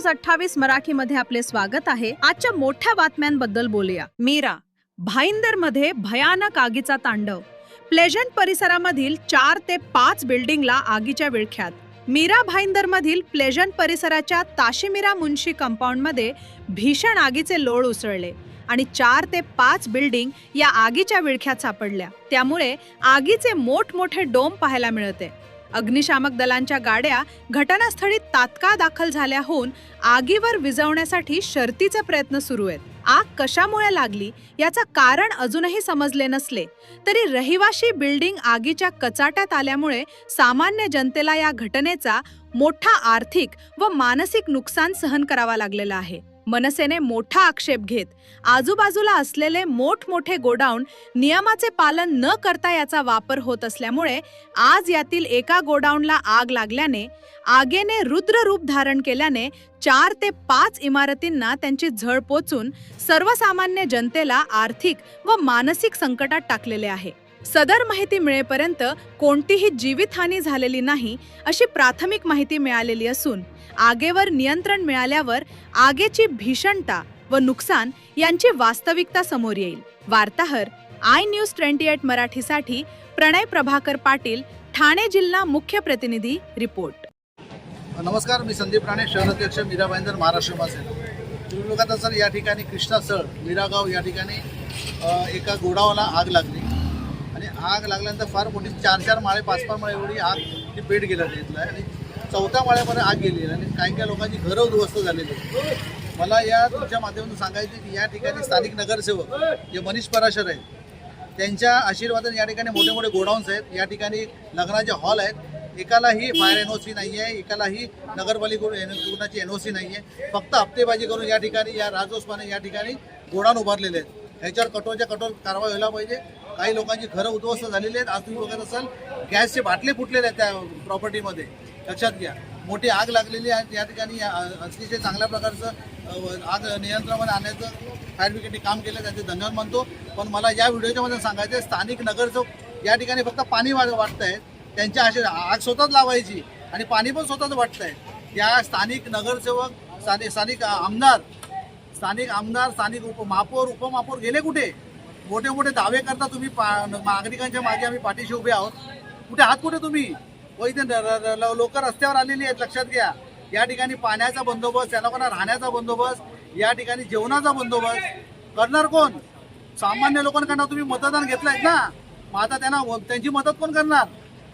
News 28 मराठीमध्ये आपले स्वागत आहे। आजच्या मोठ्या बातम्यांबद्दल बोलूया। मीरा भाईंदरमध्ये भयानक आगीचा तांडव। प्लेजंट परिसरामधील 4 ते 5 बिल्डिंगला आगीच्या विळख्यात। मीरा भाईंदरमधील प्लेजंट परिसराच्या ताशीमीरा मुन्शी कंपाऊंडमध्ये भीषण आगीचे लोळ उसळले आणि 4 ते 5 बिल्डिंग या आगीच्या विळख्यात सापडल्या। त्यामुळे आगीचे मोठमोठे डोम पाहायला मिळते। अग्निशामक दलांच्या गाड्या घटनास्थळी तात्काळ दाखल झाल्या होऊन आगीवर विझवण्यासाठी शर्थीचे प्रयत्न सुरू आहेत। आग कशामुळे लागली याचा कारण अजूनही समजले नसले तरी रहिवाशी बिल्डिंग आगीच्या कचाट्यात आल्यामुळे सामान्य जनतेला या घटनेचा मोठा आर्थिक व मानसिक नुकसान सहन करावा लागलेला आहे। मनसेने मोठा आक्षेप घेत आजूबाजूला असलेले मोठमोठे गोडाऊन नियमाचे पालन न करता याचा वापर होत असल्यामुळे आज यातील एका गोडाऊनला आग लागल्याने आगीने रुद्र रूप धारण केल्याने 4 ते 5 इमारतींना त्यांची झळ पोचून सर्वसामान्य जनतेला आर्थिक व मानसिक संकटात टाकलेले आहे। सदर माहिती मिळेपर्यंत कोणतीही जीवितहानी झालेली नाही अशी प्राथमिक माहिती मिळालेली असून आगीवर नियंत्रण मिळाल्यावर आगीची भीषणता व नुकसान यांची वास्तविकता समोर येईल। वार्ताहर iNews28 मराठीसाठी प्रणय प्रभाकर पाटील, ठाणे जिल्हा मुख्य प्रतिनिधी, रिपोर्ट। नमस्कार, मी संदीप राणे, शहर अध्यक्ष मीरा भाईंदर, महाराष्ट्र मासेल। तुम्ही बघत असाल या ठिकाणी कृष्णासळ मीरागाव या ठिकाणी एका गोडाऊनला आग लागली आणि आग लागल्यानंतर फार मोठी 4-4 माळे 5-5 माळे एवढी आग ती पेट गेलं घेतलं आहे आणि 4थ्या माळ्यामध्ये आग गेली आणि काही लोकांची घरं उद्ध्वस्त झालेली। मला या तुमच्या माध्यमातून सांगायचे की या ठिकाणी स्थानिक नगरसेवक जे मनीष पराशर आहेत त्यांच्या आशीर्वादाने या ठिकाणी मोठे मोठे गोडाऊन्स आहेत, या ठिकाणी लग्नाचे हॉल आहेत। एकालाही फायर NOC नाही आहे, एकालाही नगरपालिकेची NOC नाही आहे। फक्त हप्तेबाजी करून या ठिकाणी या राजोस्माने या ठिकाणी गोडाऊन उभारलेले आहेत। ह्याच्यावर कठोरच्या कठोर कारवाई व्हायला पाहिजे। काही लोकांची घरं उद्ध्वस्त झालेली आहेत। आज तुम्ही बघत असाल गॅसचे बाटले फुटलेले आहेत त्या प्रॉपर्टीमध्ये, लक्षात घ्या। मोठी आग लागलेली आहे, या ठिकाणी अतिशय चांगल्या प्रकारचं आग नियंत्रणामध्ये आणण्याचं फायर ब्रिगेडने काम केलं, त्याचे धन्यवाद मानतो। पण मला या व्हिडिओच्या मध्ये सांगायचं, स्थानिक नगरसेवक या ठिकाणी फक्त पाणी वाटत आहेत, त्यांच्या अशी आग स्वतःच लावायची आणि पाणी पण स्वतःच वाटत आहे। या स्थानिक नगरसेवक, स्थानिक आमदार, स्थानिक महापौर, उपमहापौर गेले कुठे? मोठे मोठे दावे करता तुम्ही, नागरिकांच्या मागे आम्ही पाठीशी उभे आहोत, कुठे आहात कुठे तुम्ही? व इथे लोक रस्त्यावर आलेली आहेत, लक्षात घ्या। या ठिकाणी पाण्याचा बंदोबस्त, त्या लोकांना राहण्याचा बंदोबस्त, या ठिकाणी जेवणाचा बंदोबस्त करणार कोण? सामान्य लोकांकडनं तुम्ही मतदान घेतलंय ना, मग आता त्यांची मदत कोण करणार?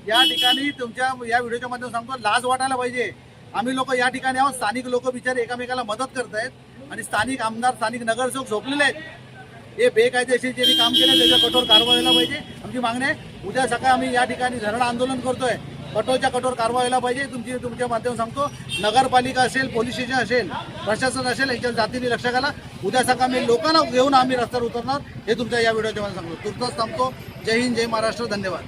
या ठिकाणी तुमच्या या व्हिडिओच्या माध्यमातून सांगतो, लाज वाटायला पाहिजे। आम्ही लोक या ठिकाणी आहोत, स्थानिक लोक बिचारे एकमेकाला मदत करतायत आणि स्थानिक आमदार, स्थानिक नगरसेवक झोपलेले आहेत। हे बेकायदेशीर ज्यांनी काम केलं त्याच्या कठोर कारवाई व्हायला पाहिजे। आमची मागणी आहे, उद्या सकाळी आम्ही या ठिकाणी धरण आंदोलन करतोय, कठोरच्या कठोर कारवाई व्हायला पाहिजे। तुमच्या माध्यमातून सांगतो, नगरपालिका असेल, पोलीस स्टेशन असेल, प्रशासन असेल, यांच्या जातीने लक्ष घाला। उद्या सकाळी आम्ही लोकांना घेऊन आम्ही रस्त्यावर उतरणार, हे तुमच्या या व्हिडिओच्या मध्ये सांगतो। तुर्तास थांबतो। जय हिंद, जय महाराष्ट्र, धन्यवाद।